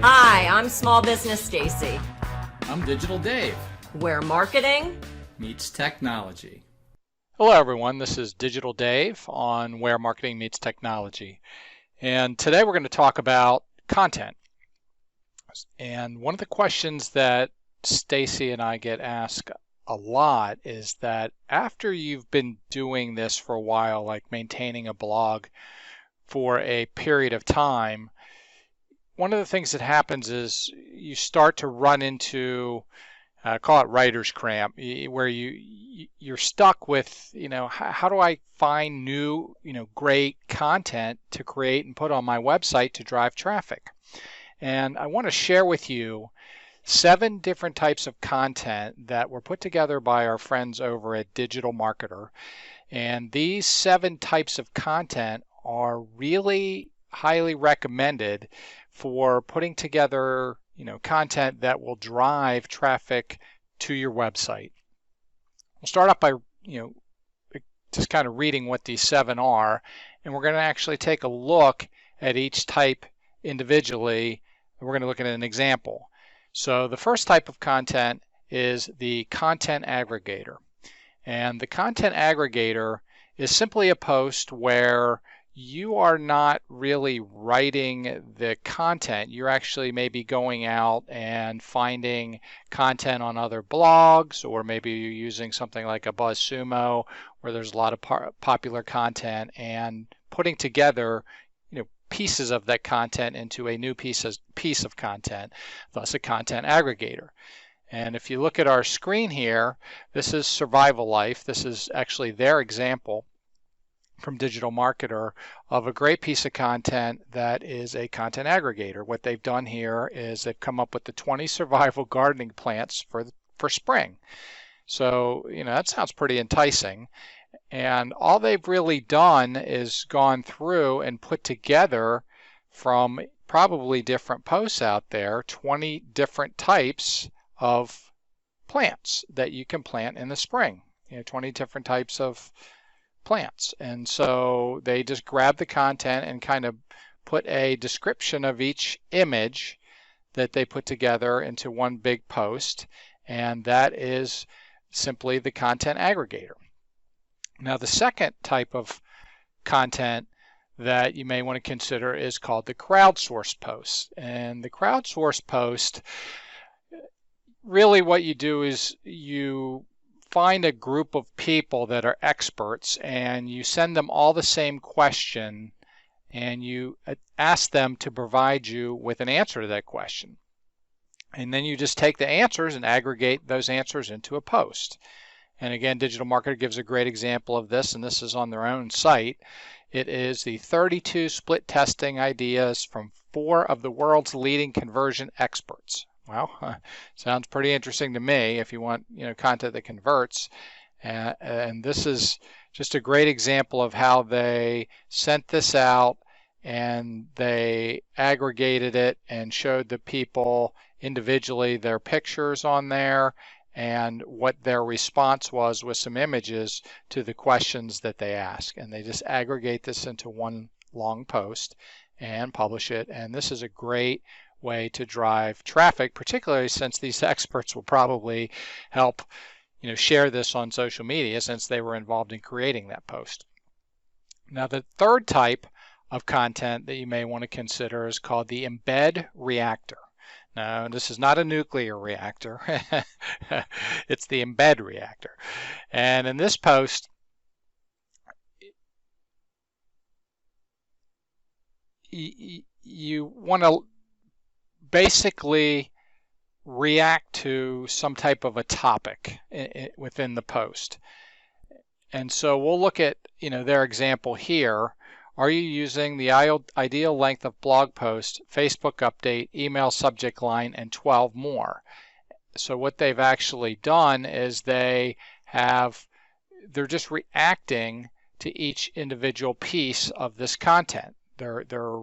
Hi, I'm Small Business Stacy, I'm Digital Dave. where marketing Meets technology. Hello everyone, this is Digital Dave on Where Marketing Meets Technology. And today we're going to talk about content. And one of the questions that Stacy and I get asked a lot is that after you've been doing this for a while, like maintaining a blog for a period of time, one of the things that happens is you start to run into call it writer's cramp, where you're stuck with, how do I find new, great content to create and put on my website to drive traffic? And I want to share with you 7 different types of content that were put together by our friends over at Digital Marketer. And these 7 types of content are really highly recommended for putting together content that will drive traffic to your website. We'll start off by just kind of reading what these 7 are, and we're going to actually take a look at each type individually, and we're going to look at an example. So the first type of content is the content aggregator. And the content aggregator is simply a post where you are not really writing the content. You're actually maybe going out and finding content on other blogs, or maybe you're using something like a BuzzSumo where there's a lot of popular content, and putting together pieces of that content into a new piece of content, thus a content aggregator. And if you look at our screen here, this is Survival Life. This is actually their example from Digital Marketer of a great piece of content that is a content aggregator. What they've done here is they've come up with the 20 survival gardening plants for spring. So, that sounds pretty enticing. And all they've really done is gone through and put together from probably different posts out there 20 different types of plants that you can plant in the spring. 20 different types of plants. And so they just grab the content and kind of put a description of each image that they put together into one big post, and that is simply the content aggregator. Now the second type of content that you may want to consider is called the crowdsourced post. And the crowdsourced post, really what you do is you find a group of people that are experts and you send them all the same question and you ask them to provide you with an answer to that question. And then you just take the answers and aggregate those answers into a post. And again, Digital Marketer gives a great example of this, and this is on their own site. It is the 32 split testing ideas from 4 of the world's leading conversion experts. Well, sounds pretty interesting to me if you want content that converts. And this is just a great example of how they sent this out and they aggregated it and showed the people individually their pictures on there and what their response was with some images to the questions that they ask. And they just aggregate this into one long post and publish it. And this is a great way to drive traffic, particularly since these experts will probably help share this on social media since they were involved in creating that post. Now the third type of content that you may want to consider is called the embed reactor. Now, this is not a nuclear reactor. It's the embed reactor. And in this post, you want to basically react to some type of a topic within the post. And so we'll look at their example here. Are you using the ideal length of blog post, Facebook update, email subject line, and 12 more? So what they've actually done is they're just reacting to each individual piece of this content. They're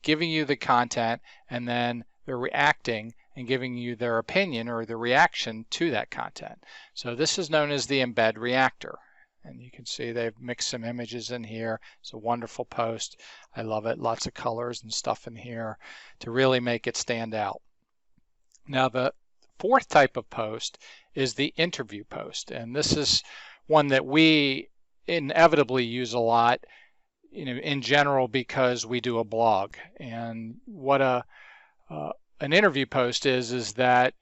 giving you the content, and then they're reacting and giving you their opinion or the reaction to that content. So this is known as the embed reactor. And you can see they've mixed some images in here. It's a wonderful post. I love it. Lots of colors and stuff in here to really make it stand out. Now the fourth type of post is the interview post, and this is one that we inevitably use a lot, in general, because we do a blog. And what an interview post is that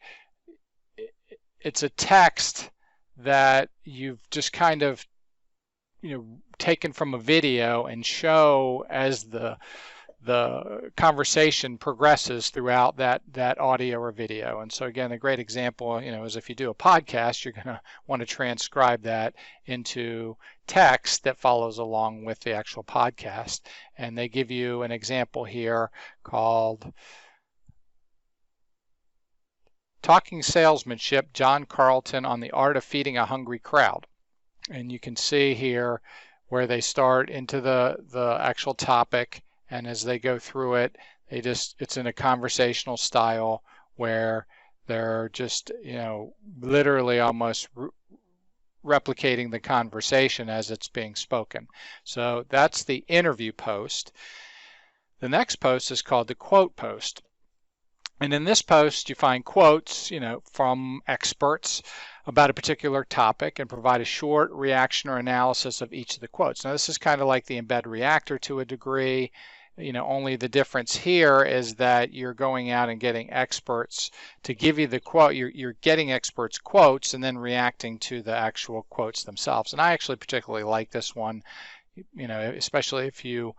it's a text that you've just kind of taken from a video and show as the conversation progresses throughout that audio or video. And so again, a great example, is if you do a podcast, you're going to want to transcribe that into text that follows along with the actual podcast. And they give you an example here called Talking Salesmanship, John Carlton on the Art of Feeding a Hungry Crowd. And you can see here where they start into the actual topic, and as they go through it, it's in a conversational style where they're just, literally almost replicating the conversation as it's being spoken. So that's the interview post. The next post is called the quote post. And in this post, you find quotes, from experts about a particular topic and provide a short reaction or analysis of each of the quotes. Now, this is kind of like the embed reactor to a degree. Only the difference here is that you're going out and getting experts to give you the quote. You're getting experts' quotes and then reacting to the actual quotes themselves. And I actually particularly like this one, especially if you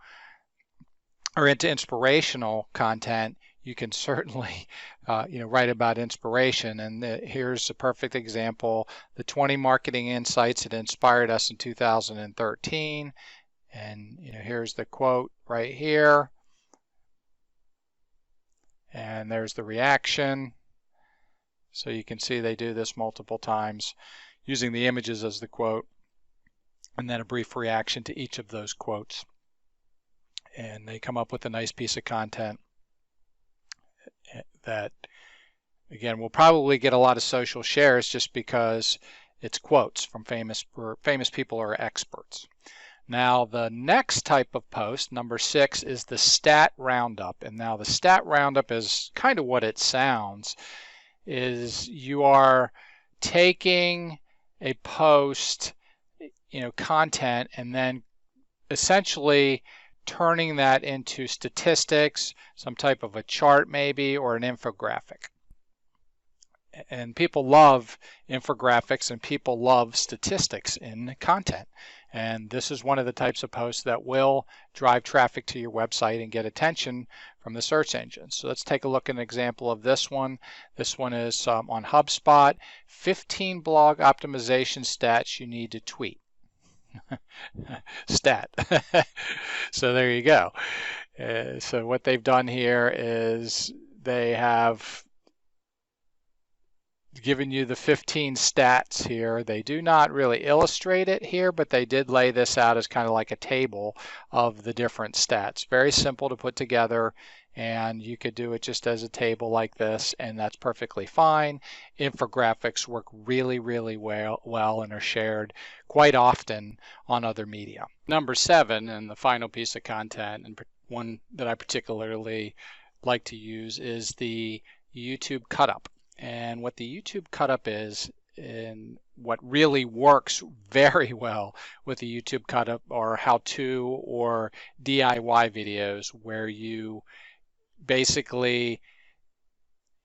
are into inspirational content. You can certainly, write about inspiration. And here's a perfect example: the 20 marketing insights that inspired us in 2013. And here's the quote right here. And there's the reaction. So you can see they do this multiple times using the images as the quote, and then a brief reaction to each of those quotes. And they come up with a nice piece of content that, again, will probably get a lot of social shares just because it's quotes from famous people or experts. Now, the next type of post, number 6, is the stat roundup. And now the stat roundup is kind of what it sounds, is you are taking a post, content, and then essentially turning that into statistics, some type of a chart maybe, or an infographic. And people love infographics and people love statistics in content. And this is one of the types of posts that will drive traffic to your website and get attention from the search engine. So let's take a look at an example of this one. This one is on HubSpot, 15 blog optimization stats you need to tweet. Stat. So there you go. So what they've done here is they have given you the 15 stats here. They do not really illustrate it here, but they did lay this out as kind of like a table of the different stats. Very simple to put together, and you could do it just as a table like this, and that's perfectly fine. Infographics work really, really well and are shared quite often on other media. Number 7, and the final piece of content, and one that I particularly like to use, is the YouTube cut-up. And what the YouTube cut-up is, and what really works very well with the YouTube cut-up, are how-to or DIY videos where you basically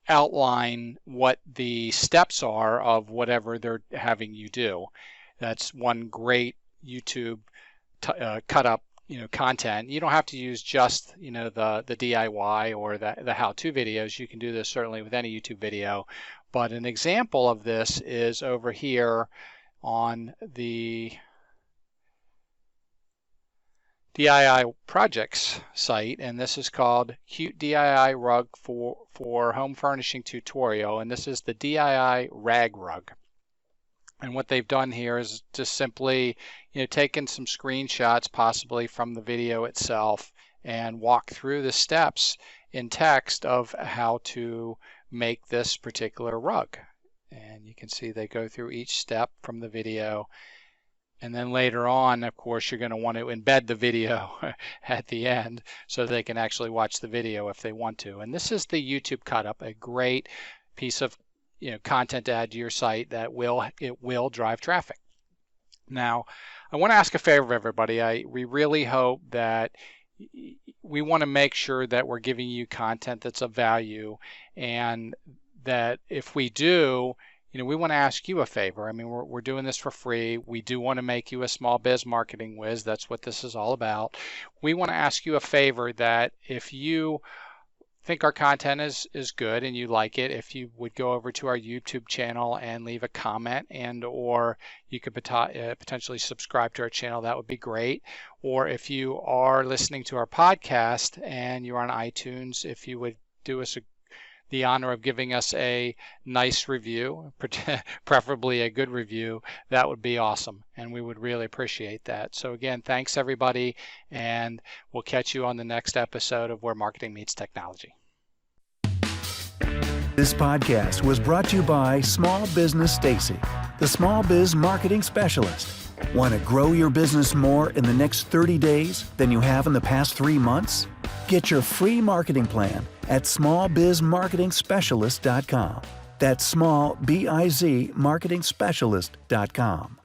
outline what the steps are of whatever they're having you do. That's one great YouTube cut-up content. You don't have to use just the DIY or the how-to videos. You can do this certainly with any YouTube video, but an example of this is over here on the DIY projects site, and this is called Cute DIY Rug for Home Furnishing Tutorial, and this is the DIY rag rug. And what they've done here is just simply taken some screenshots possibly from the video itself and walk through the steps in text of how to make this particular rug. And you can see they go through each step from the video And then later on, of course, you're going to want to embed the video at the end so they can actually watch the video if they want to. And this is the YouTube cut-up, a great piece of content to add to your site that will drive traffic. Now, I want to ask a favor of everybody. We really hope that we want to make sure that we're giving you content that's of value, and that if we do, we want to ask you a favor. I mean, we're doing this for free. We do want to make you a small biz marketing whiz. That's what this is all about. We want to ask you a favor that if you think our content is good and you like it, if you would go over to our YouTube channel and leave a comment, and or you could potentially subscribe to our channel, that would be great. Or if you are listening to our podcast and you're on iTunes, if you would do us the honor of giving us a nice review, preferably a good review, that would be awesome, and we would really appreciate that. So again, thanks everybody, and we'll catch you on the next episode of Where Marketing Meets Technology. This podcast was brought to you by Small Business Stacy, the small biz marketing specialist. Want to grow your business more in the next 30 days than you have in the past 3 months? Get your free marketing plan at smallbizmarketingspecialist.com. That's small, B-I-Z, marketingspecialist.com.